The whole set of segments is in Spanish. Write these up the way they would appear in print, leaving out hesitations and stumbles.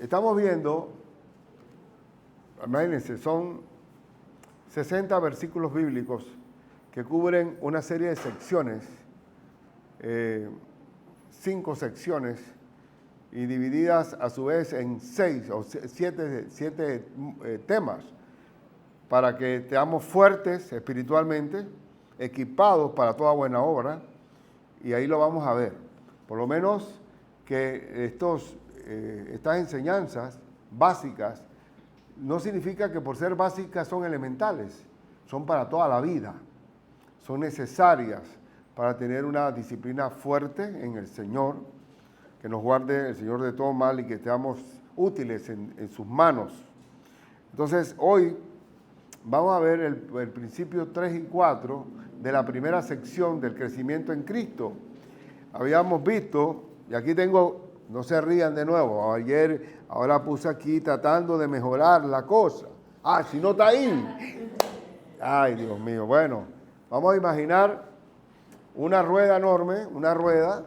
estamos viendo, imagínense, son 60 versículos bíblicos que cubren una serie de secciones, 5 secciones, y divididas a su vez en 6 o 7 temas, para que estemos fuertes espiritualmente, equipados para toda buena obra, y ahí lo vamos a ver. Por lo menos que estas enseñanzas básicas no significa que por ser básicas son elementales, son para toda la vida, son necesarias para tener una disciplina fuerte en el Señor, que nos guarde el Señor de todo mal y que estemos útiles en sus manos. Entonces, hoy vamos a ver el principio 3 y 4 de la primera sección del crecimiento en Cristo. Habíamos visto, y aquí tengo, no se rían de nuevo, ahora puse aquí tratando de mejorar la cosa. Si no está ahí. Ay, Dios mío. Bueno, vamos a imaginar una rueda enorme, una rueda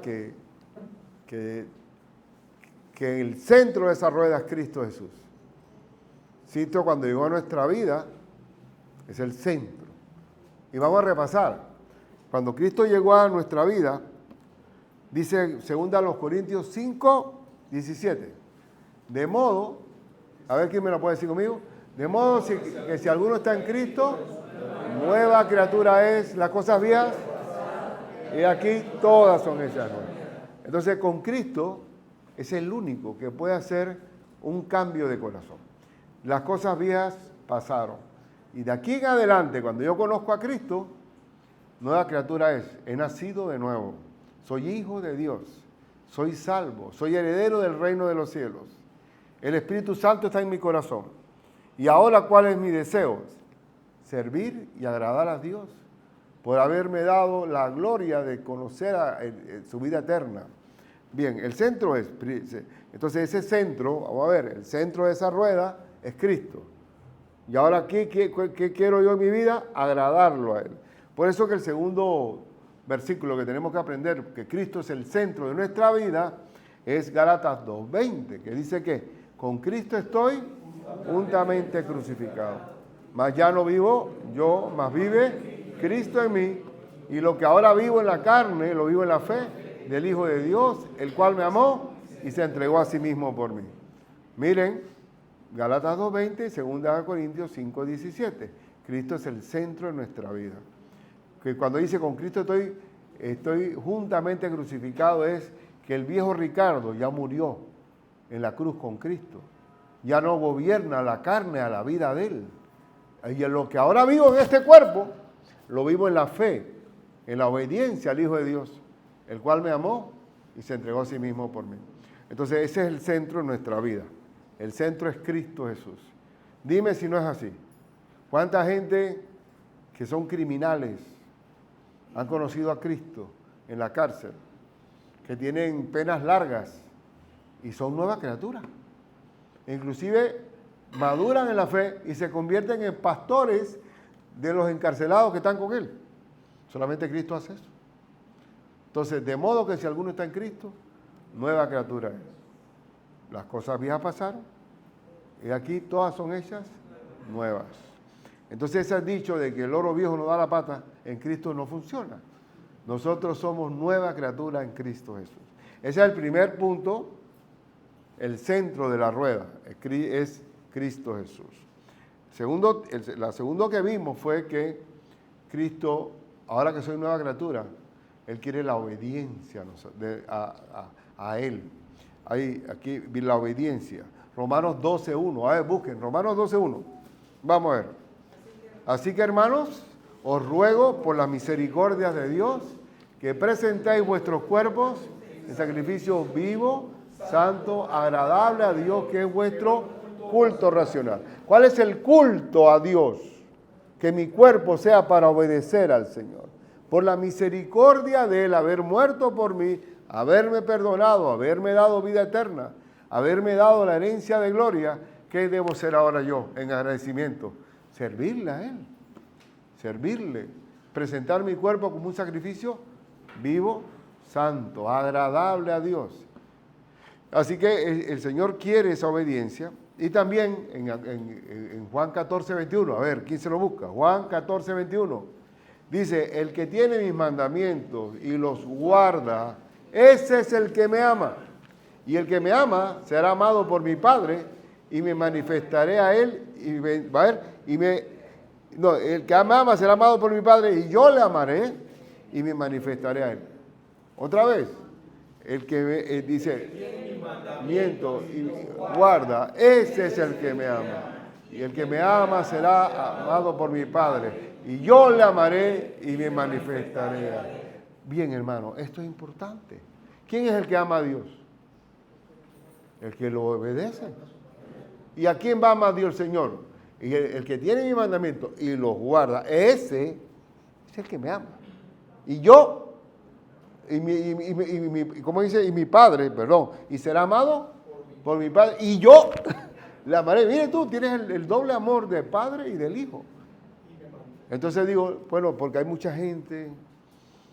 que el centro de esa rueda es Cristo Jesús. Cristo, cuando llegó a nuestra vida, es el centro. Y vamos a repasar. Cuando Cristo llegó a nuestra vida, dice 2 Corintios 5, 17. De modo, a ver quién me lo puede decir conmigo. De modo que si alguno está en Cristo, nueva criatura es, las cosas viejas, y aquí todas son hechas nuevas. Entonces, con Cristo es el único que puede hacer un cambio de corazón. Las cosas viejas pasaron. Y de aquí en adelante, cuando yo conozco a Cristo, nueva criatura es. He nacido de nuevo. Soy hijo de Dios. Soy salvo. Soy heredero del reino de los cielos. El Espíritu Santo está en mi corazón. Y ahora, ¿cuál es mi deseo? Servir y agradar a Dios por haberme dado la gloria de conocer su vida eterna. Bien, el centro es, entonces ese centro, vamos a ver, el centro de esa rueda es Cristo. Y ahora, ¿qué quiero yo en mi vida? Agradarlo a Él. Por eso que el segundo versículo que tenemos que aprender, que Cristo es el centro de nuestra vida, es Gálatas 2:20, que dice que con Cristo estoy juntamente crucificado. Mas ya no vivo yo, mas vive Cristo en mí. Y lo que ahora vivo en la carne, lo vivo en la fe del Hijo de Dios, el cual me amó y se entregó a sí mismo por mí. Miren, Gálatas 2:20 y 2 Corintios 5:17. Cristo es el centro de nuestra vida. Que cuando dice con Cristo estoy juntamente crucificado, es que el viejo Ricardo ya murió en la cruz con Cristo. Ya no gobierna la carne a la vida de Él. Y en lo que ahora vivo en este cuerpo, lo vivo en la fe, en la obediencia al Hijo de Dios, el cual me amó y se entregó a sí mismo por mí. Entonces ese es el centro de nuestra vida. El centro es Cristo Jesús. Dime si no es así. ¿Cuánta gente que son criminales han conocido a Cristo en la cárcel, que tienen penas largas y son nuevas criaturas? Inclusive maduran en la fe y se convierten en pastores de los encarcelados que están con Él. Solamente Cristo hace eso. Entonces, de modo que si alguno está en Cristo, nueva criatura es. Las cosas viejas pasaron y aquí todas son hechas nuevas. Entonces ese dicho de que el oro viejo no da la pata, en Cristo no funciona. Nosotros somos nueva criatura en Cristo Jesús. Ese es el primer punto, el centro de la rueda, es Cristo Jesús. La segunda que vimos fue que Cristo, ahora que soy nueva criatura, Él quiere la obediencia a Él. Aquí la obediencia. Romanos 12:1. A ver, busquen. Romanos 12:1. Vamos a ver. Así que, hermanos, os ruego por las misericordias de Dios que presentéis vuestros cuerpos en sacrificio vivo, santo, agradable a Dios, que es vuestro culto racional. ¿Cuál es el culto a Dios? Que mi cuerpo sea para obedecer al Señor. Por la misericordia de Él, haber muerto por mí, haberme perdonado, haberme dado vida eterna, haberme dado la herencia de gloria, ¿qué debo ser ahora yo en agradecimiento? Servirle a Él, servirle, presentar mi cuerpo como un sacrificio vivo, santo, agradable a Dios. Así que el Señor quiere esa obediencia. Y también en Juan 14, 21, a ver, ¿quién se lo busca? Juan 14, 21. Dice, el que tiene mis mandamientos y los guarda, ese es el que me ama. Y el que me ama será amado por mi Padre y me manifestaré a él. El que me ama será amado por mi Padre y yo le amaré y me manifestaré a él. Otra vez, el que dice, miento y guarda, ese es el que me ama. Y el que me ama será amado por mi Padre. Y yo le amaré y me manifestaré a él. Bien, hermano, esto es importante. ¿Quién es el que ama a Dios? El que lo obedece. ¿Y a quién va a amar Dios el Señor? Y el que tiene mi mandamiento y los guarda, ese es el que me ama. Y yo... ¿cómo dice? Y mi Padre, perdón, y será amado por mi Padre, y yo le amaré. Mire tú, tienes el doble amor del Padre y del Hijo. Entonces digo, bueno, porque hay mucha gente,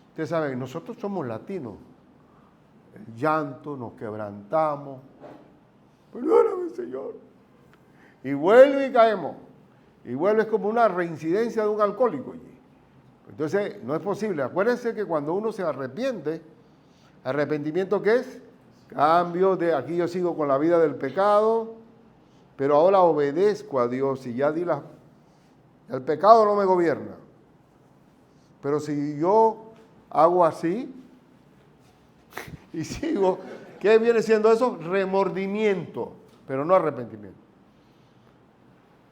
ustedes saben, nosotros somos latinos, el llanto, nos quebrantamos, perdóname, Señor, y vuelve y caemos, y vuelve, es como una reincidencia de un alcohólico. Entonces, no es posible. Acuérdense que cuando uno se arrepiente, ¿arrepentimiento qué es? Cambio de, aquí yo sigo con la vida del pecado, pero ahora obedezco a Dios y ya el pecado no me gobierna. Pero si yo hago así y sigo, ¿qué viene siendo eso? Remordimiento, pero no arrepentimiento.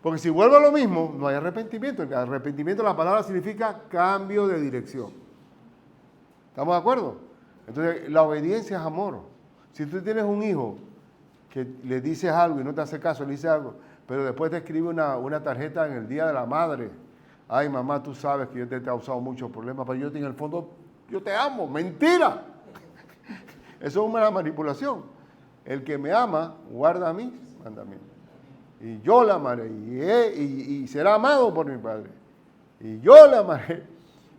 Porque si vuelvo a lo mismo, no hay arrepentimiento. El arrepentimiento, la palabra significa cambio de dirección. ¿Estamos de acuerdo? Entonces, la obediencia es amor. Si tú tienes un hijo que le dices algo y no te hace caso, le dices algo, pero después te escribe una tarjeta en el Día de la Madre. Ay, mamá, tú sabes que yo te he causado muchos problemas, pero yo en el fondo, yo te amo. ¡Mentira! Eso es una manipulación. El que me ama, guarda mis mandamientos. Y yo le amaré, y será amado por mi Padre. Y yo le amaré,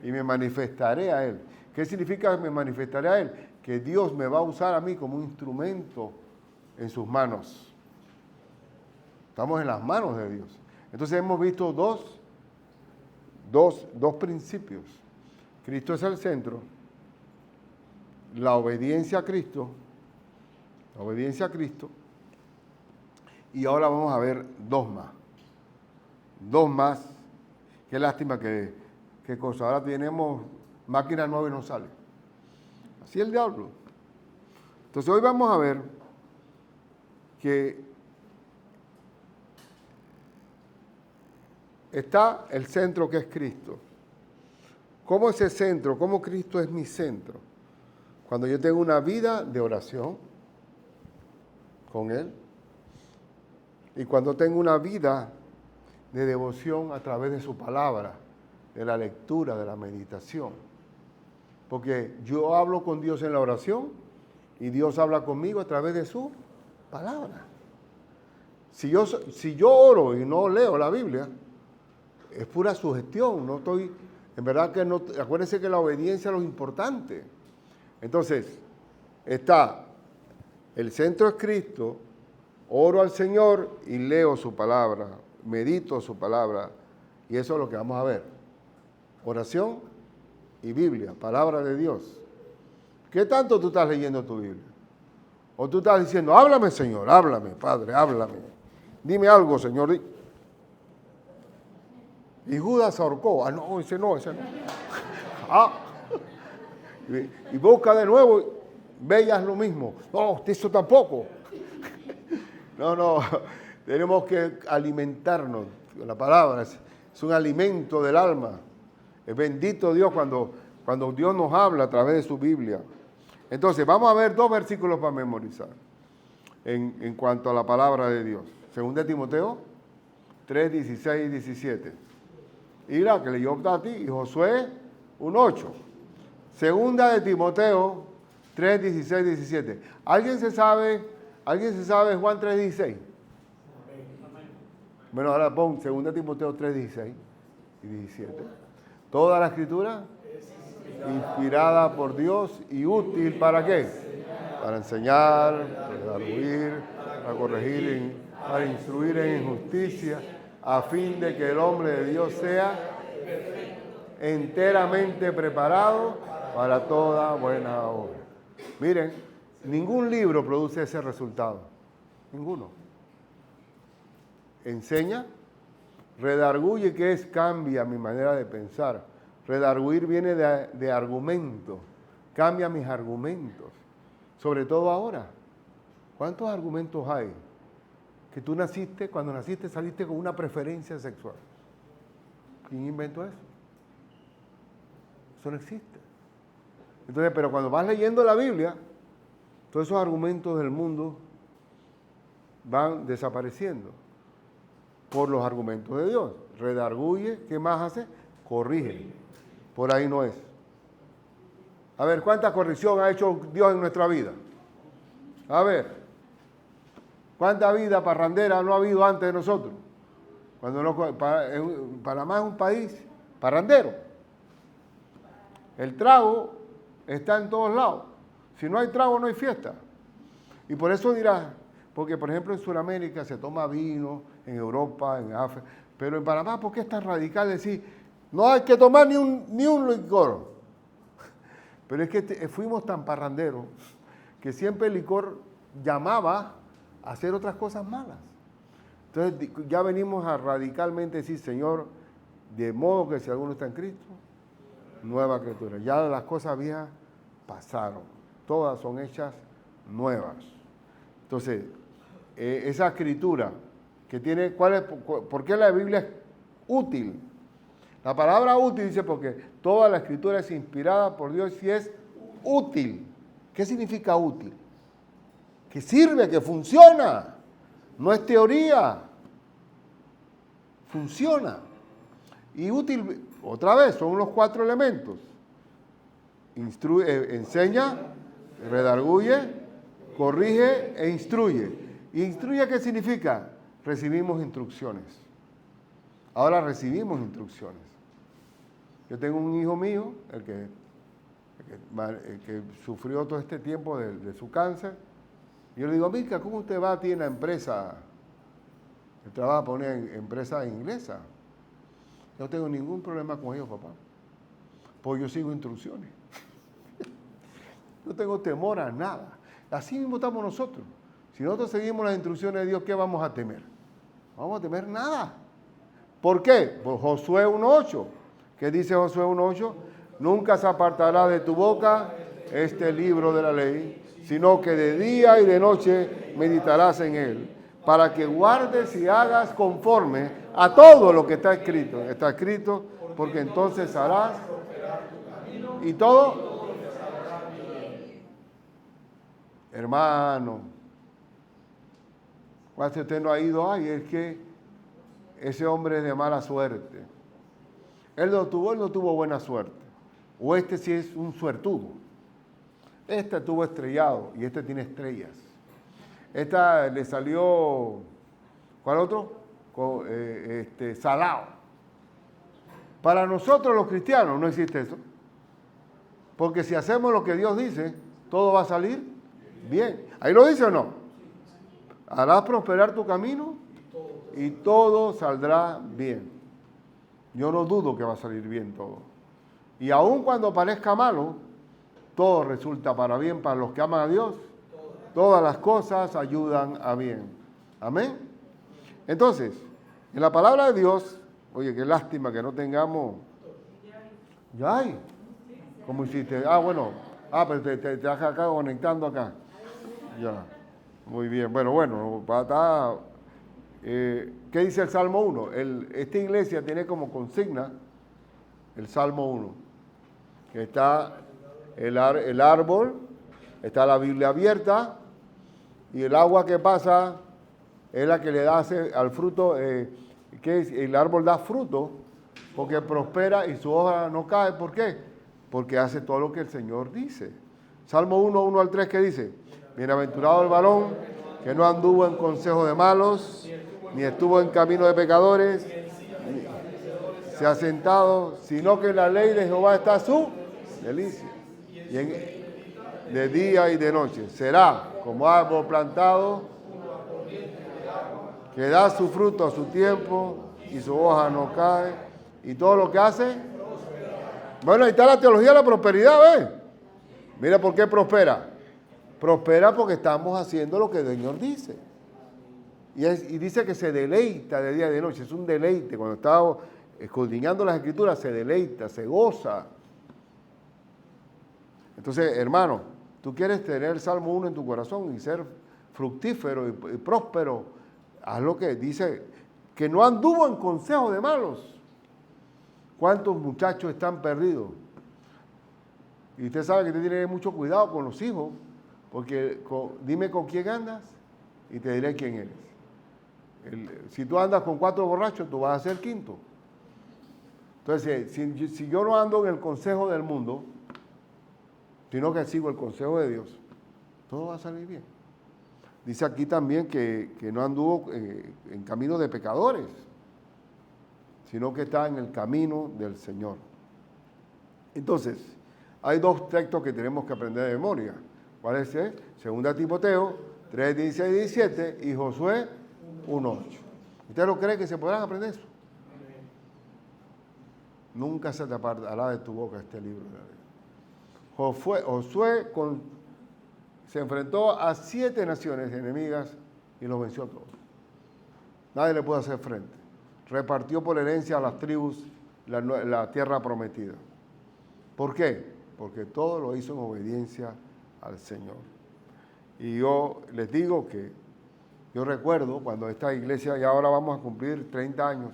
y me manifestaré a él. ¿Qué significa me manifestaré a él? Que Dios me va a usar a mí como un instrumento en sus manos. Estamos en las manos de Dios. Entonces hemos visto dos principios. Cristo es el centro. La obediencia a Cristo. La obediencia a Cristo. Y ahora vamos a ver dos más. Qué lástima qué cosa. Ahora tenemos máquina nueva y no sale. Así es el diablo. Entonces hoy vamos a ver que está el centro que es Cristo. ¿Cómo ese centro? ¿Cómo Cristo es mi centro? Cuando yo tengo una vida de oración con Él. Y cuando tengo una vida de devoción a través de su palabra, de la lectura, de la meditación. Porque yo hablo con Dios en la oración y Dios habla conmigo a través de su palabra. Si yo oro y no leo la Biblia, es pura sugestión. No estoy, en verdad que no, acuérdense que la obediencia es lo importante. Entonces, está, el centro es Cristo. Oro al Señor y leo su palabra, medito su palabra, y eso es lo que vamos a ver. Oración y Biblia, palabra de Dios. ¿Qué tanto tú estás leyendo tu Biblia? O tú estás diciendo, háblame, Señor, háblame, Padre, háblame. Dime algo, Señor. Y Judas se ahorcó. No, ese no. Y busca de nuevo, veas lo mismo. No, eso tampoco. No, tenemos que alimentarnos. La palabra es un alimento del alma. Es bendito Dios cuando Dios nos habla a través de su Biblia. Entonces, vamos a ver dos versículos para memorizar en cuanto a la palabra de Dios. 2 Timoteo 3, 16 y 17. Mira, que leyó Tati y Josué 1:8. 2 Timoteo 3, 16 y 17. ¿Alguien se sabe Juan 3:16? Bueno, ahora pon 2 Timoteo 3:16 y 17. Toda la escritura inspirada por Dios y útil ¿para qué? para enseñar, para redarguir, para corregir, para instruir en justicia, a fin de que el hombre de Dios sea enteramente preparado para toda buena obra. Miren, ningún libro produce ese resultado. Ninguno. Enseña, redarguye, que es cambia mi manera de pensar. Redarguir viene de argumento. Cambia mis argumentos. Sobre todo ahora. ¿Cuántos argumentos hay? Que tú naciste, cuando naciste saliste con una preferencia sexual. ¿Quién inventó eso? Eso no existe. Entonces, pero cuando vas leyendo la Biblia, todos esos argumentos del mundo van desapareciendo por los argumentos de Dios. Redarguye, ¿qué más hace? Corrige. Por ahí no es. A ver, ¿cuánta corrección ha hecho Dios en nuestra vida? A ver, ¿cuánta vida parrandera no ha habido antes de nosotros? Panamá es un país parrandero. El trago está en todos lados. Si no hay trago, no hay fiesta. Y por eso dirás, porque por ejemplo en Sudamérica se toma vino, en Europa, en África, pero en Panamá, ¿por qué es tan radical decir, no hay que tomar ni un licor? Pero es que fuimos tan parranderos que siempre el licor llamaba a hacer otras cosas malas. Entonces ya venimos a radicalmente decir, Señor, de modo que si alguno está en Cristo, nueva criatura. Ya las cosas viejas pasaron, todas son hechas nuevas. Entonces, esa escritura que tiene, ¿por qué la Biblia es útil? La palabra útil dice porque toda la escritura es inspirada por Dios y es útil. ¿Qué significa útil? Que sirve, que funciona. No es teoría. Funciona. Y útil, otra vez, son los 4 elementos. Enseña, redarguye, corrige e instruye. ¿Instruye qué significa? Recibimos instrucciones. Ahora recibimos instrucciones. Yo tengo un hijo mío, el que sufrió todo este tiempo de su cáncer. Yo le digo, Mica, ¿cómo usted va a ti en la empresa? Él trabaja para una empresa inglesa. No tengo ningún problema con ellos, papá. Pues yo sigo instrucciones. No tengo temor a nada. Así mismo estamos nosotros. Si nosotros seguimos las instrucciones de Dios, ¿qué vamos a temer? No vamos a temer nada. ¿Por qué? Por Josué 1.8. ¿Qué dice Josué 1.8? Nunca se apartará de tu boca este libro de la ley, sino que de día y de noche meditarás en él, para que guardes y hagas conforme a todo lo que está escrito. Está escrito, porque entonces harás y todo. Hermano, cuando usted no ha ido, ay, es que ese hombre es de mala suerte. Él no tuvo buena suerte. O este sí es un suertudo. Este tuvo estrellado y este tiene estrellas. Esta le salió, ¿cuál otro? Salado. Para nosotros los cristianos no existe eso. Porque si hacemos lo que Dios dice, todo va a salir bien. ¿Ahí lo dice o no? Harás prosperar tu camino y todo saldrá bien. Yo no dudo que va a salir bien todo. Y aun cuando parezca malo, todo resulta para bien para los que aman a Dios. Todas las cosas ayudan a bien. Amén. Entonces, en la palabra de Dios, oye, qué lástima que no tengamos. Ya hay. ¿Cómo hiciste? Bueno. Pero te vas acá conectando acá. Ya. Muy bien. Bueno, está. ¿Qué dice el Salmo 1? Esta iglesia tiene como consigna el Salmo 1. Que está el árbol, está la Biblia abierta y el agua que pasa es la que le da al fruto. El árbol da fruto porque prospera y su hoja no cae. ¿Por qué? Porque hace todo lo que el Señor dice. Salmo 1, 1 al 3, ¿qué dice? Bienaventurado el varón que no anduvo en consejo de malos, ni estuvo en camino de pecadores, ni se ha sentado, sino que en la ley de Jehová está su delicia. de día y de noche. Será como árbol plantado que da su fruto a su tiempo y su hoja no cae. Y todo lo que hace. Bueno, ahí está la teología de la prosperidad, ¿ves? Mira por qué prospera. Prospera porque estamos haciendo lo que el Señor dice. Y dice que se deleita de día y de noche. Es un deleite. Cuando está escudriñando las Escrituras, se deleita, se goza. Entonces, hermano, tú quieres tener el Salmo 1 en tu corazón y ser fructífero y próspero. Haz lo que dice, que no anduvo en consejo de malos. ¿Cuántos muchachos están perdidos? Y usted sabe que usted tiene mucho cuidado con los hijos, porque dime con quién andas y te diré quién eres. Si tú andas con 4 borrachos, tú vas a ser quinto. Entonces, si yo no ando en el consejo del mundo, sino que sigo el consejo de Dios, todo va a salir bien. Dice aquí también que no anduvo en camino de pecadores, sino que está en el camino del Señor. Entonces, hay 2 textos que tenemos que aprender de memoria. ¿Cuál es? Segunda Timoteo 3, 16 y 17 y Josué 1, 8. ¿Ustedes no creen que se podrán aprender eso? Nunca se te apartará de tu boca este libro de la ley. Josué se enfrentó a 7 naciones enemigas y los venció a todos. Nadie le pudo hacer frente. Repartió por herencia a las tribus la tierra prometida. ¿Por qué? Porque todo lo hizo en obediencia al Señor. Y yo les digo que yo recuerdo cuando esta iglesia, y ahora vamos a cumplir 30 años,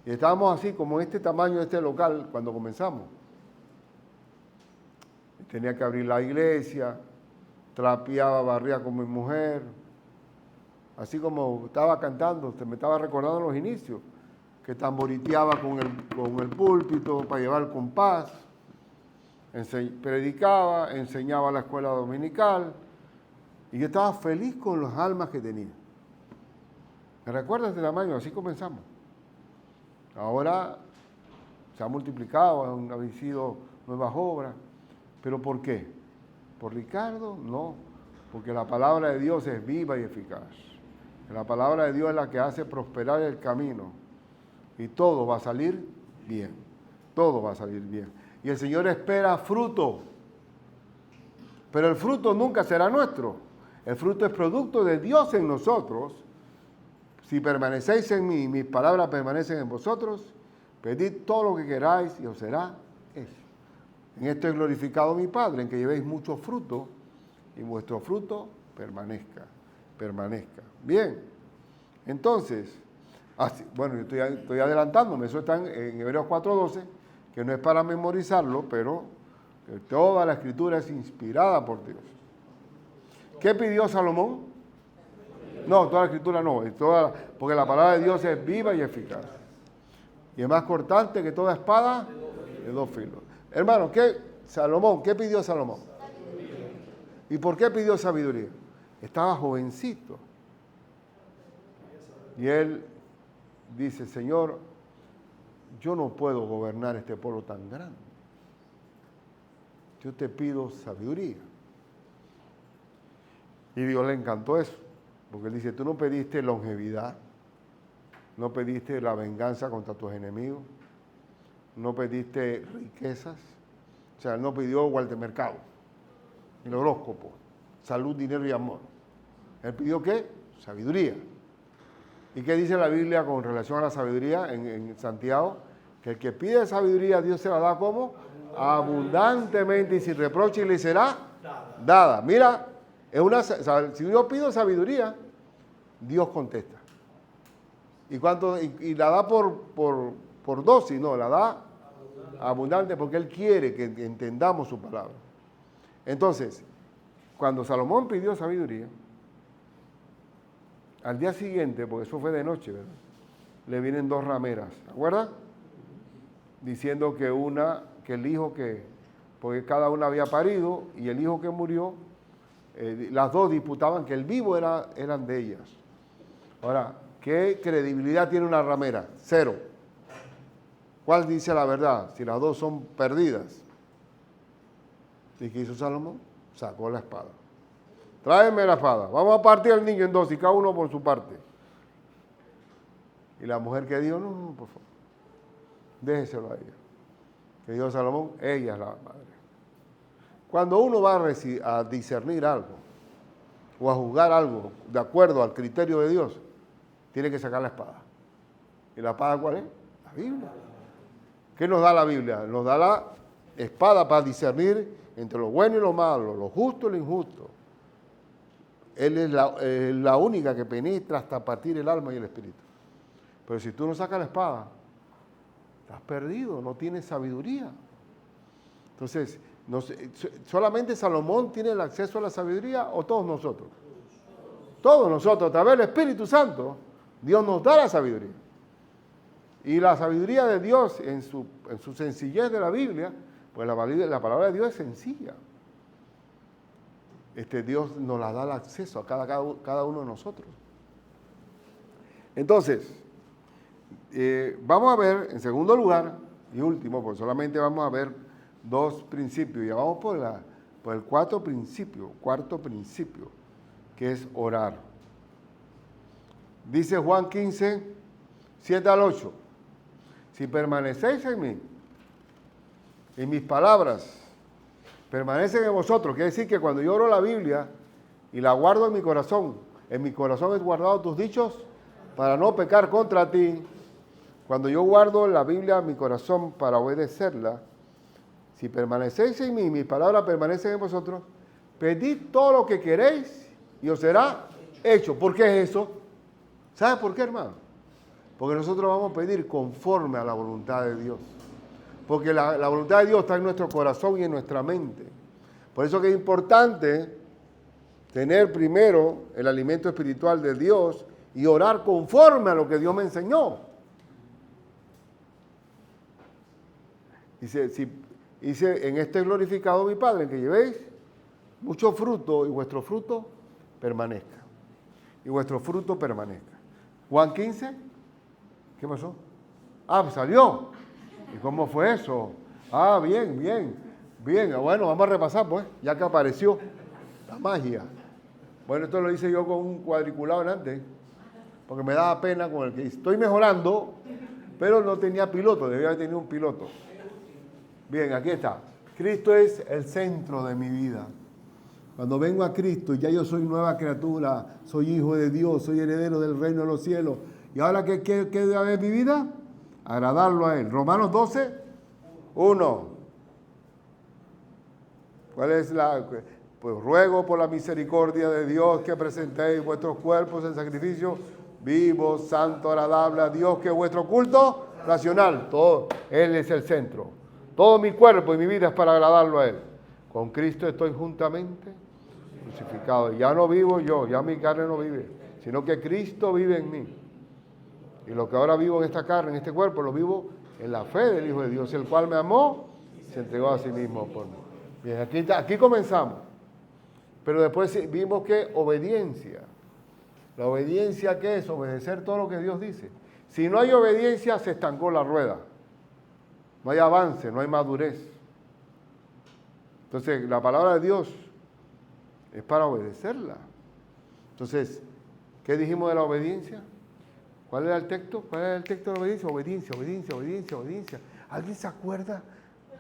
y estábamos así como este tamaño de este local cuando comenzamos. Tenía que abrir la iglesia, trapeaba, barría con mi mujer, así como estaba cantando, me estaba recordando los inicios, que tamboriteaba con el púlpito para llevar el compás, predicaba, enseñaba la escuela dominical, y yo estaba feliz con las almas que tenía. ¿Me recuerdas de tamaño? Así comenzamos. Ahora se ha multiplicado, han sido nuevas obras. ¿Pero por qué? ¿Por Ricardo? No, porque la palabra de Dios es viva y eficaz. La palabra de Dios es la que hace prosperar el camino. Y todo va a salir bien. Todo va a salir bien. Y el Señor espera fruto. Pero el fruto nunca será nuestro. El fruto es producto de Dios en nosotros. Si permanecéis en mí y mis palabras permanecen en vosotros, pedid todo lo que queráis y os será hecho. En esto es glorificado mi Padre, en que llevéis mucho fruto y vuestro fruto permanezca. Bien, entonces, bueno, yo estoy adelantándome, eso está en Hebreos 4:12, que no es para memorizarlo, pero toda la escritura es inspirada por Dios. ¿Qué pidió Salomón? No, toda la escritura no, porque la palabra de Dios es viva y eficaz. Y es más cortante que toda espada de 2 filos. Hermano, ¿qué pidió Salomón? ¿Y por qué pidió sabiduría? Estaba jovencito. Y él dice, Señor, yo no puedo gobernar este pueblo tan grande. Yo te pido sabiduría. Y Dios le encantó eso, porque él dice, tú no pediste longevidad, no pediste la venganza contra tus enemigos, no pediste riquezas, o sea, no pidió guardamercado, el horóscopo, salud, dinero y amor. Él pidió ¿qué? Sabiduría. ¿Y qué dice la Biblia con relación a la sabiduría en Santiago? Que el que pide sabiduría, Dios se la da como abundantemente y sin reproche y le será dada. Mira, si yo pido sabiduría, Dios contesta. Y la da por dosis, no, la da abundante porque Él quiere que entendamos su palabra. Entonces, cuando Salomón pidió sabiduría, al día siguiente, porque eso fue de noche, ¿verdad? Le vienen 2 rameras, ¿te acuerdas? Diciendo que el hijo porque cada una había parido y el hijo que murió, las 2 disputaban que el vivo eran de ellas. Ahora, ¿qué credibilidad tiene una ramera? 0. ¿Cuál dice la verdad? Si las 2 son perdidas. ¿Y qué hizo Salomón? Sacó la espada. Tráeme la espada. Vamos a partir al niño en dos y cada uno por su parte. Y la mujer que dijo, no, por favor, déjeselo a ella. Que dijo Salomón, ella es la madre. Cuando uno va a discernir algo o a juzgar algo de acuerdo al criterio de Dios, tiene que sacar la espada. ¿Y la espada cuál es? La Biblia. ¿Qué nos da la Biblia? Nos da la espada para discernir entre lo bueno y lo malo, lo justo y lo injusto. Él es la única que penetra hasta partir el alma y el espíritu. Pero si tú no sacas la espada, estás perdido, no tienes sabiduría. Entonces, ¿solamente Salomón tiene el acceso a la sabiduría o todos nosotros? Todos nosotros, a través del Espíritu Santo, Dios nos da la sabiduría. Y la sabiduría de Dios en su sencillez de la Biblia, pues la palabra de Dios es sencilla. Dios nos la da el acceso a cada uno de nosotros. Entonces, vamos a ver, en segundo lugar, y último, porque solamente vamos a ver dos principios. Ya vamos por el cuarto principio, que es orar. Dice Juan 15, 7 al 8. Si permanecéis en mí, y mis palabras permanecen en vosotros, quiere decir que cuando yo oro la Biblia y la guardo en mi corazón he guardado tus dichos para no pecar contra ti. Cuando yo guardo la Biblia en mi corazón para obedecerla, si permanecéis en mí y mis palabras permanecen en vosotros, pedid todo lo que queréis y os será hecho. ¿Por qué es eso? ¿Sabes por qué, hermano? Porque nosotros vamos a pedir conforme a la voluntad de Dios. Porque la voluntad de Dios está en nuestro corazón y en nuestra mente. Por eso que es importante tener primero el alimento espiritual de Dios y orar conforme a lo que Dios me enseñó. Dice, en este es glorificado mi Padre, en que llevéis mucho fruto y vuestro fruto permanezca. Y vuestro fruto permanezca. Juan 15, ¿qué pasó? Pues salió. ¿Y cómo fue eso? Bien. Bueno, vamos a repasar, pues, ya que apareció la magia. Bueno, esto lo hice yo con un cuadriculado delante, porque me daba pena con el que estoy mejorando, pero no tenía piloto, debía haber tenido un piloto. Bien, aquí está. Cristo es el centro de mi vida. Cuando vengo a Cristo, ya yo soy nueva criatura, soy hijo de Dios, soy heredero del reino de los cielos. ¿Y ahora qué debe haber mi vida? Agradarlo a Él. Romanos 12, 1. ¿Cuál es Pues ruego por la misericordia de Dios que presentéis vuestros cuerpos en sacrificio vivo, santo, agradable a Dios, que es vuestro culto racional. Todo, Él es el centro. Todo mi cuerpo y mi vida es para agradarlo a Él. Con Cristo estoy juntamente crucificado. Ya no vivo yo, ya mi carne no vive, sino que Cristo vive en mí. Y lo que ahora vivo en esta carne, en este cuerpo, lo vivo en la fe del Hijo de Dios, el cual me amó y se entregó a sí mismo por mí. Bien, aquí comenzamos. Pero después vimos que obediencia. ¿La obediencia qué es? Obedecer todo lo que Dios dice. Si no hay obediencia, se estancó la rueda. No hay avance, no hay madurez. Entonces, la palabra de Dios es para obedecerla. Entonces, ¿qué dijimos de la obediencia? ¿Cuál era el texto? ¿Cuál era el texto de la obediencia? Obediencia. ¿Alguien se acuerda?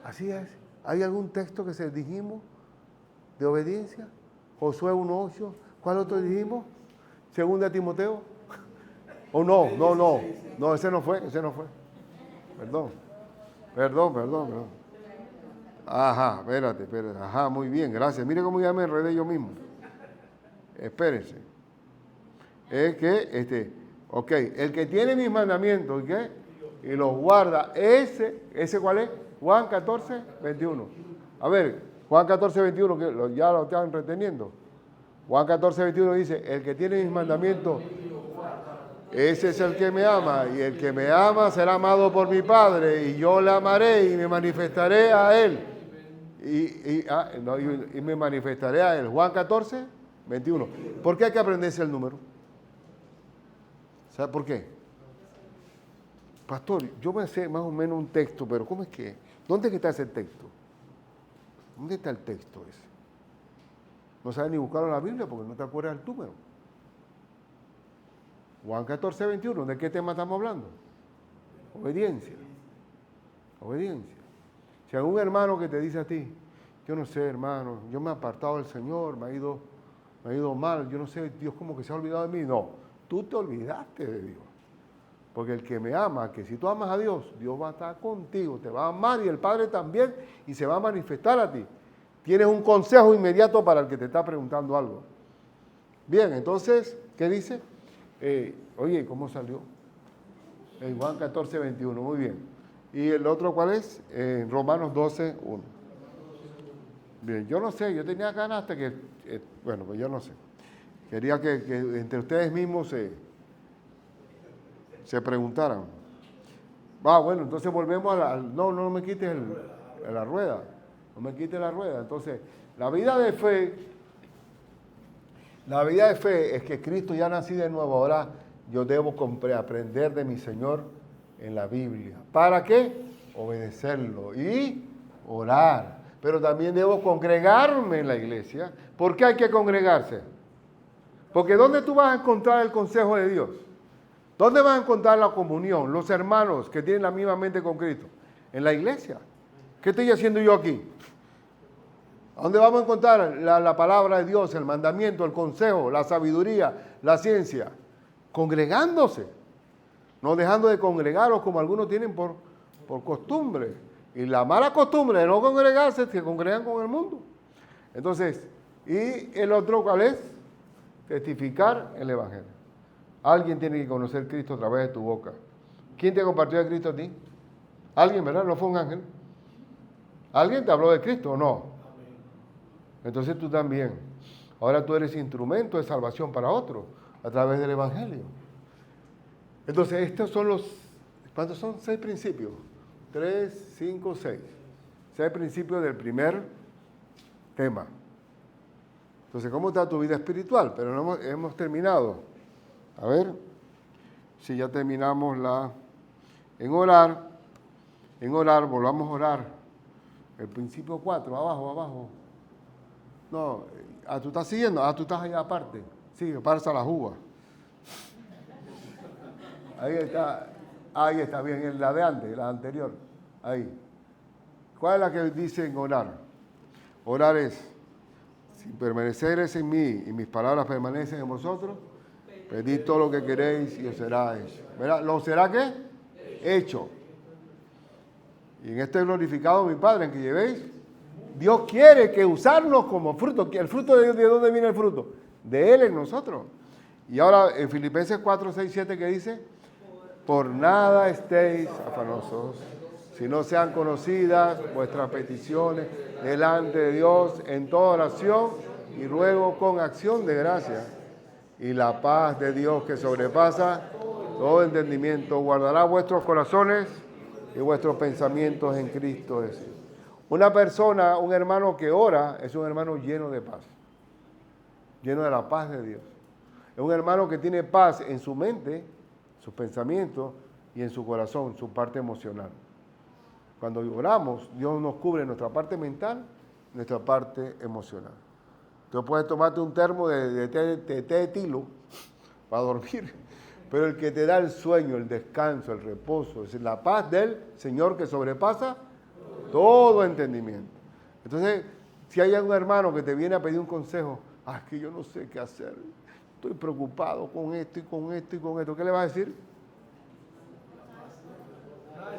Así es. ¿Hay algún texto que se dijimos de obediencia? Josué 1:8. ¿Cuál otro dijimos? Segunda Timoteo. ¿O no? No, ese no fue. Perdón. Ajá, espérate. Ajá, muy bien, gracias. Mire cómo ya me enredé yo mismo. Espérense. Es que, el que tiene mis mandamientos, ¿qué? Y los guarda, ¿ese cuál es? Juan 14, 21. A ver, Juan 14, 21, que ya lo están reteniendo. Juan 14, 21 dice, el que tiene mis mandamientos, ese es el que me ama, y el que me ama será amado por mi Padre, y yo le amaré y me manifestaré a él. Y me manifestaré a él. Juan 14, 21. ¿Por qué hay que aprenderse el número? ¿Sabe por qué? Pastor, yo me sé más o menos un texto, pero ¿cómo es que? ¿Dónde está ese texto? ¿Dónde está el texto ese? No sabes ni buscarlo en la Biblia porque no te acuerdas del número. Juan 14, 21, ¿de qué tema estamos hablando? Obediencia. Obediencia. Si hay un hermano que te dice a ti, yo no sé, hermano, yo me he apartado del Señor, me ha ido mal, yo no sé, Dios como que se ha olvidado de mí. No, tú te olvidaste de Dios. Porque el que me ama, que si tú amas a Dios, Dios va a estar contigo, te va a amar y el Padre también, y se va a manifestar a ti. Tienes un consejo inmediato para el que te está preguntando algo. Bien, entonces, ¿qué dice? Oye, ¿cómo salió? En Juan 14, 21, muy bien. ¿Y el otro cuál es? Romanos 12, 1. Bien, yo no sé, yo tenía ganas hasta que, bueno, pues yo no sé. Quería que entre ustedes mismos se preguntaran. Bueno, entonces volvemos no me quites la rueda. No me quites la rueda. Entonces, la vida de fe es que Cristo ya nací de nuevo. Ahora yo debo aprender de mi Señor en la Biblia. ¿Para qué? Obedecerlo y orar. Pero también debo congregarme en la iglesia. ¿Por qué hay que congregarse? Porque ¿dónde tú vas a encontrar el consejo de Dios? ¿Dónde vas a encontrar la comunión? Los hermanos que tienen la misma mente con Cristo. En la iglesia. ¿Qué estoy haciendo yo aquí? ¿A dónde vamos a encontrar la palabra de Dios, el mandamiento, el consejo, la sabiduría, la ciencia? Congregándose. No dejando de congregaros como algunos tienen por costumbre. Y la mala costumbre de no congregarse es que congregan con el mundo. Entonces, ¿y el otro cuál es? Testificar el Evangelio. Alguien tiene que conocer a Cristo a través de tu boca. ¿Quién te compartió de Cristo a ti? Alguien, ¿verdad? ¿No fue un ángel? ¿Alguien te habló de Cristo o no? Entonces tú también. Ahora tú eres instrumento de salvación para otros a través del Evangelio. Entonces estos son ¿cuántos son? 6 principios. 3, 5, 6. 6 principios del primer tema. Entonces, ¿cómo está tu vida espiritual? Pero no hemos terminado. A ver, si ya terminamos en orar, volvamos a orar. El principio 4, abajo. No, tú estás siguiendo, tú estás allá aparte. Sigue, pasa las uvas. Ahí está bien, en la de antes, la anterior. Ahí. ¿Cuál es la que dice en orar? Orar es, si permaneceres en mí y mis palabras permanecen en vosotros, pedid todo lo que queréis y os será hecho. ¿Verdad? ¿Lo será qué? Hecho. Y en este glorificado mi Padre, en que llevéis, Dios quiere que usarnos como fruto. ¿El fruto ¿de dónde viene el fruto? De Él en nosotros. Y ahora en Filipenses 4, 6, 7, ¿qué dice? Por nada estéis afanosos, si no sean conocidas vuestras peticiones delante de Dios en toda oración y ruego con acción de gracia. Y la paz de Dios que sobrepasa todo entendimiento guardará vuestros corazones y vuestros pensamientos en Cristo Jesús. Una persona, un hermano que ora, es un hermano lleno de paz, lleno de la paz de Dios. Es un hermano que tiene paz en su mente, sus pensamientos y en su corazón, su parte emocional. Cuando oramos, Dios nos cubre nuestra parte mental, nuestra parte emocional. Tú puedes tomarte un termo de té de tilo para dormir, pero el que te da el sueño, el descanso, el reposo, es la paz del Señor que sobrepasa todo entendimiento. Entonces, si hay algún hermano que te viene a pedir un consejo, es que yo no sé qué hacer, estoy preocupado con esto y con esto y con esto, ¿qué le vas a decir?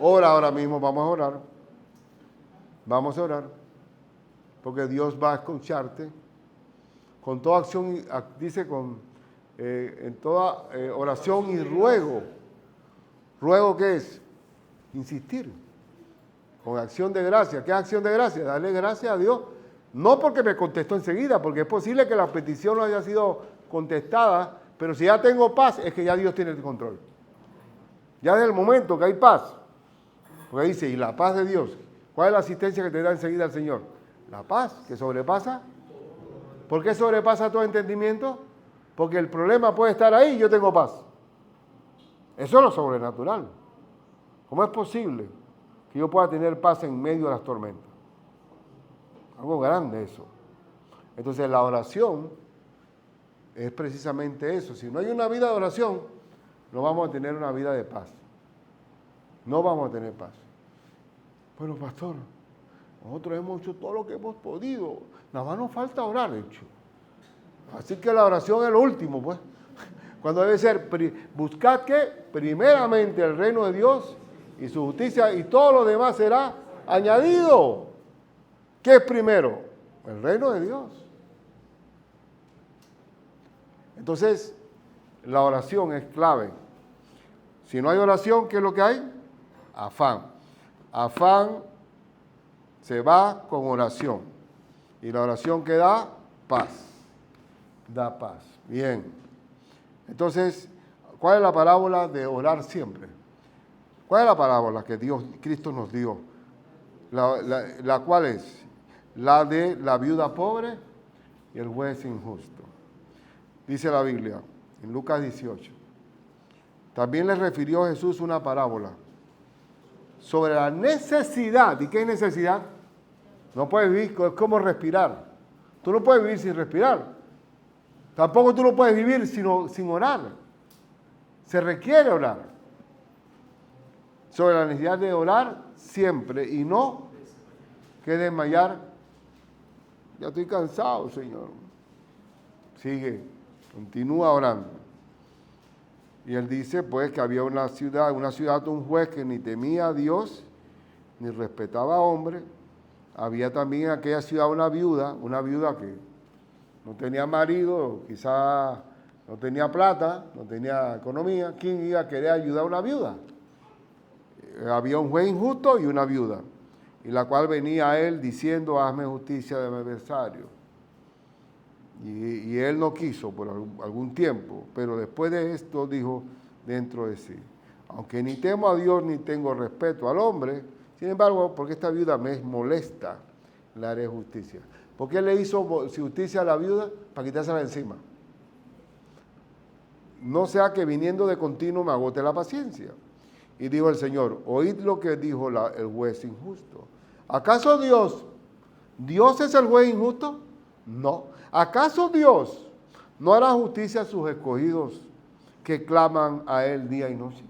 Ora ahora mismo, vamos a orar. Vamos a orar. Porque Dios va a escucharte. Con toda acción, dice en toda oración y ruego. ¿Ruego qué es? Insistir. Con acción de gracia. ¿Qué es acción de gracia? Darle gracias a Dios. No porque me contestó enseguida, porque es posible que la petición no haya sido contestada, pero si ya tengo paz, es que ya Dios tiene el control. Ya desde el momento que hay paz, porque dice, y la paz de Dios, ¿cuál es la asistencia que te da enseguida el Señor? La paz, que sobrepasa. ¿Por qué sobrepasa todo entendimiento? Porque el problema puede estar ahí y yo tengo paz. Eso es lo sobrenatural. ¿Cómo es posible que yo pueda tener paz en medio de las tormentas? Algo grande eso. Entonces la oración es precisamente eso. Si no hay una vida de oración, no vamos a tener una vida de paz. No vamos a tener paz. Bueno, pastor, nosotros hemos hecho todo lo que hemos podido. Nada más nos falta orar, hecho. Así que la oración es lo último, pues. Cuando debe ser, buscad que primeramente el reino de Dios y su justicia y todo lo demás será añadido. ¿Qué es primero? El reino de Dios. Entonces, la oración es clave. Si no hay oración, ¿qué es lo que hay? Afán. Afán se va con oración. Y la oración que da, paz. Da paz. Bien. Entonces, ¿cuál es la parábola de orar siempre? ¿Cuál es la parábola que Cristo nos dio? La cual es la de la viuda pobre y el juez injusto. Dice la Biblia, en Lucas 18. También le refirió Jesús una parábola sobre la necesidad. ¿Y qué es necesidad? No puedes vivir, es como respirar. Tú no puedes vivir sin respirar. Tampoco tú no puedes vivir sin orar. Se requiere orar. Sobre la necesidad de orar siempre y no que desmayar. Ya estoy cansado, Señor. Sigue, continúa orando. Y él dice, pues, que había una ciudad, un juez que ni temía a Dios, ni respetaba a hombre. Había también en aquella ciudad una viuda que no tenía marido, quizá no tenía plata, no tenía economía. ¿Quién iba a querer ayudar a una viuda? Había un juez injusto y una viuda, y la cual venía a él diciendo, hazme justicia de mi adversario. Y él no quiso por algún tiempo, pero después de esto dijo dentro de sí, aunque ni temo a Dios ni tengo respeto al hombre, sin embargo, porque esta viuda me molesta, le haré justicia. ¿Por qué le hizo justicia a la viuda? Para quitársela de encima. No sea que viniendo de continuo me agote la paciencia. Y dijo el Señor, oíd lo que dijo el juez injusto. ¿Acaso Dios es el juez injusto? No. ¿Acaso Dios no hará justicia a sus escogidos que claman a Él día y noche?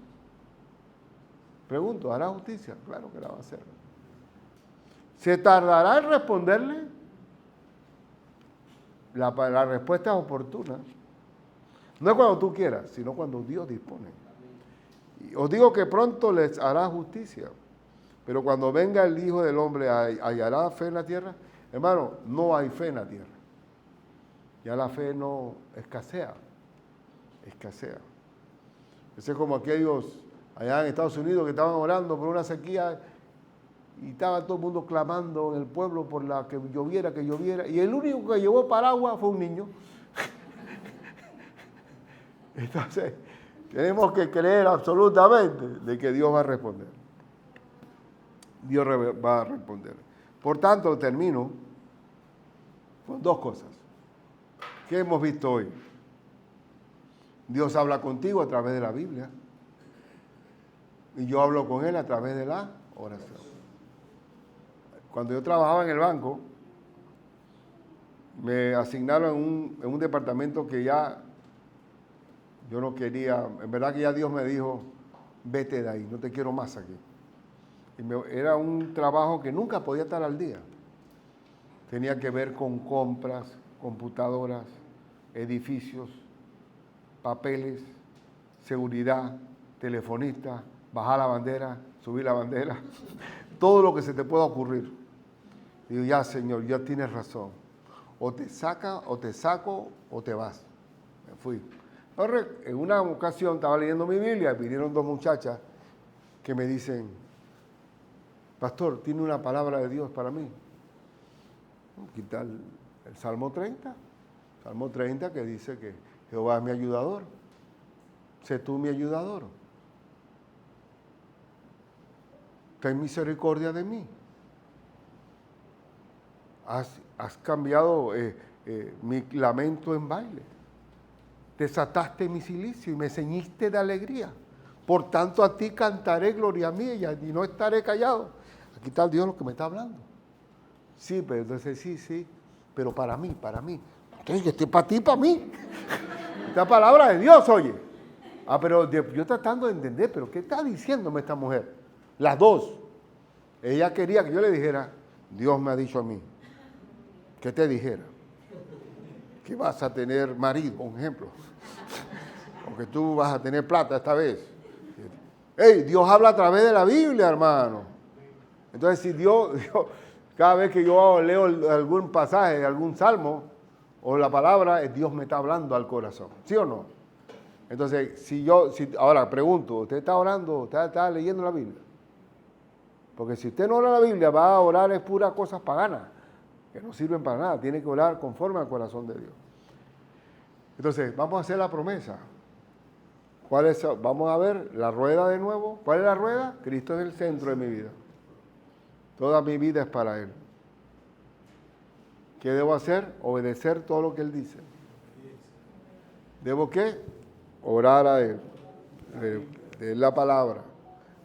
Pregunto, ¿hará justicia? Claro que la va a hacer. ¿Se tardará en responderle? La respuesta es oportuna. No es cuando tú quieras, sino cuando Dios dispone. Y os digo que pronto les hará justicia. Pero cuando venga el Hijo del Hombre, ¿hallará fe en la tierra? Hermano, no hay fe en la tierra. Ya la fe no escasea. Ese es como aquellos allá en Estados Unidos que estaban orando por una sequía y estaba todo el mundo clamando en el pueblo por la que lloviera. Y el único que llevó paraguas fue un niño. Entonces, tenemos que creer absolutamente de que Dios va a responder. Dios va a responder. Por tanto, termino con dos cosas. ¿Qué hemos visto hoy? Dios habla contigo a través de la Biblia. Y yo hablo con Él a través de la oración. Cuando yo trabajaba en el banco, me asignaron en un departamento que ya yo no quería. En verdad que ya Dios me dijo, vete de ahí, no te quiero más aquí. Era un trabajo que nunca podía estar al día. Tenía que ver con compras, computadoras, edificios, papeles, seguridad, telefonista, bajar la bandera, subir la bandera, todo lo que se te pueda ocurrir. Digo, ya Señor, ya tienes razón. O te saco o te vas. Me fui. Ahora, en una ocasión estaba leyendo mi Biblia y vinieron dos muchachas que me dicen, pastor, ¿tiene una palabra de Dios para mí? Quita el Salmo 30. Salmo 30 que dice que Jehová es mi ayudador. Sé tú mi ayudador. Ten misericordia de mí. Has cambiado mi lamento en baile. Desataste mi cilicio y me ceñiste de alegría. Por tanto a ti cantaré gloria mía y no estaré callado. Aquí está el Dios lo que me está hablando. Sí, pero entonces sí, pero para mí. Entonces, que estoy para ti, para mí. Esta palabra de Dios, oye. Pero yo tratando de entender, pero ¿qué está diciéndome esta mujer? Las dos. Ella quería que yo le dijera, Dios me ha dicho a mí. ¿Qué te dijera? Que vas a tener marido, un ejemplo. O que tú vas a tener plata esta vez. Hey, Dios habla a través de la Biblia, hermano. Entonces, si Dios, cada vez que yo leo algún pasaje, algún salmo, o la palabra, Dios me está hablando al corazón. ¿Sí o no? Entonces, ahora pregunto, ¿usted está orando, usted está leyendo la Biblia? Porque si usted no ora la Biblia, va a orar es puras cosas paganas, que no sirven para nada. Tiene que orar conforme al corazón de Dios. Entonces, vamos a hacer la promesa. Vamos a ver la rueda de nuevo. ¿Cuál es la rueda? Cristo es el centro de mi vida. Toda mi vida es para Él. ¿Qué debo hacer? Obedecer todo lo que Él dice. ¿Debo qué? Orar a Él. Leer la palabra.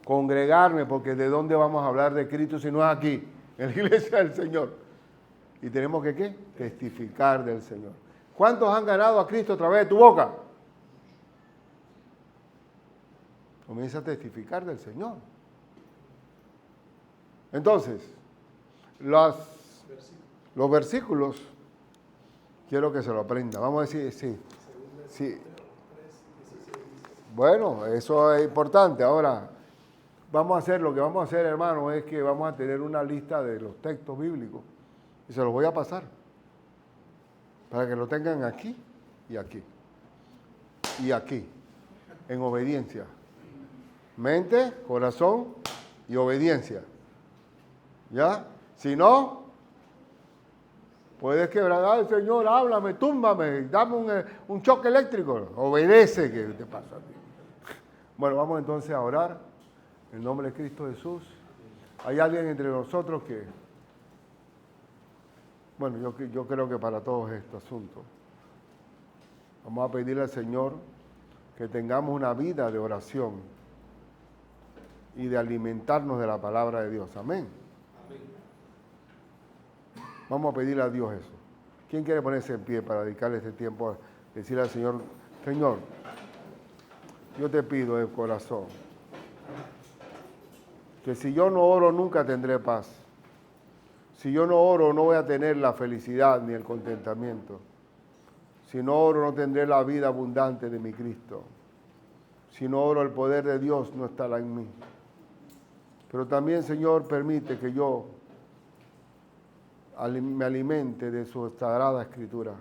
Congregarme, porque ¿de dónde vamos a hablar de Cristo si no es aquí? En la iglesia del Señor. Y tenemos que ¿qué? Testificar del Señor. ¿Cuántos han ganado a Cristo a través de tu boca? Comienza a testificar del Señor. Entonces, los versículos, quiero que se lo aprenda. Vamos a decir, sí. Bueno, eso es importante. Ahora, lo que vamos a hacer, hermano, es que vamos a tener una lista de los textos bíblicos y se los voy a pasar para que lo tengan aquí y aquí y aquí, en obediencia. Mente, corazón y obediencia. ¿Ya? Si no, puedes quebrar. Ay, Señor, háblame, túmbame, dame un choque eléctrico. Obedece, que te pasa a ti. Bueno, vamos entonces a orar en el nombre de Cristo Jesús. Hay alguien entre nosotros que, bueno, yo creo que para todos este asunto, vamos a pedirle al Señor que tengamos una vida de oración y de alimentarnos de la palabra de Dios. Amén. Vamos a pedirle a Dios eso. ¿Quién quiere ponerse en pie para dedicarle este tiempo a decirle al Señor, Señor, yo te pido de corazón que si yo no oro nunca tendré paz. Si yo no oro no voy a tener la felicidad ni el contentamiento. Si no oro no tendré la vida abundante de mi Cristo. Si no oro el poder de Dios no estará en mí. Pero también, Señor, permite que yo me alimente de su sagrada escritura,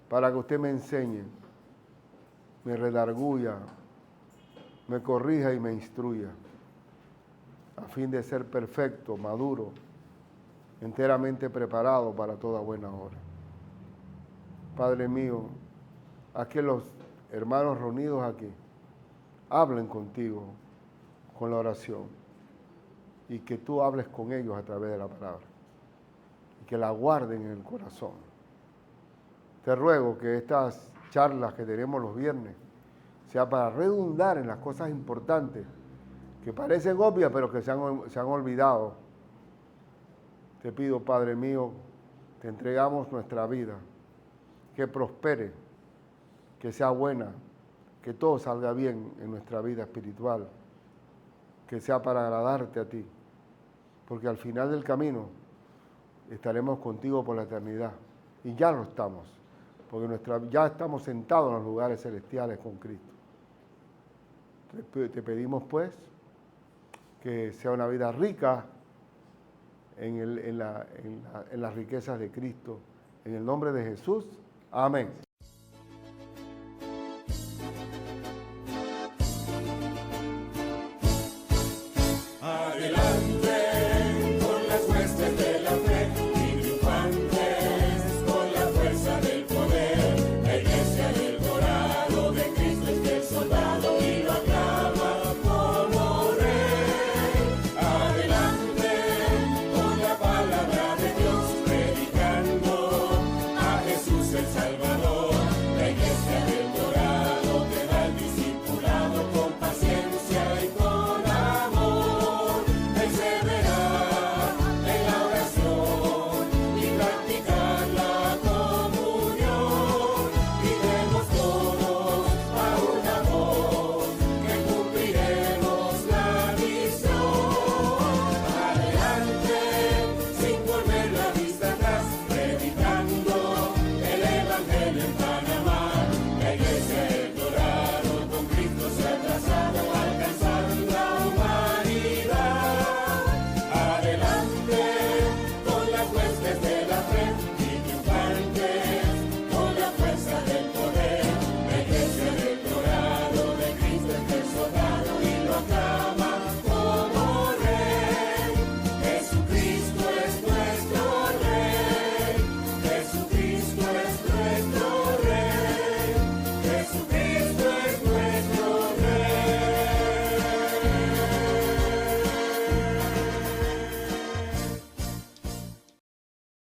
para que usted me enseñe, me redarguya, me corrija y me instruya, a fin de ser perfecto, maduro, enteramente preparado para toda buena obra. Padre mío, aquí los hermanos reunidos aquí, hablen contigo con la oración y que tú hables con ellos a través de la palabra. Que la guarden en el corazón. Te ruego que estas charlas que tenemos los viernes sea para redundar en las cosas importantes que parecen obvias pero que se han olvidado. Te pido, Padre mío, te entregamos nuestra vida, que prospere, que sea buena, que todo salga bien en nuestra vida espiritual, que sea para agradarte a ti, porque al final del camino estaremos contigo por la eternidad. Y ya lo estamos, porque ya estamos sentados en los lugares celestiales con Cristo. Te pedimos pues que sea una vida rica en las riquezas de Cristo. En el nombre de Jesús. Amén.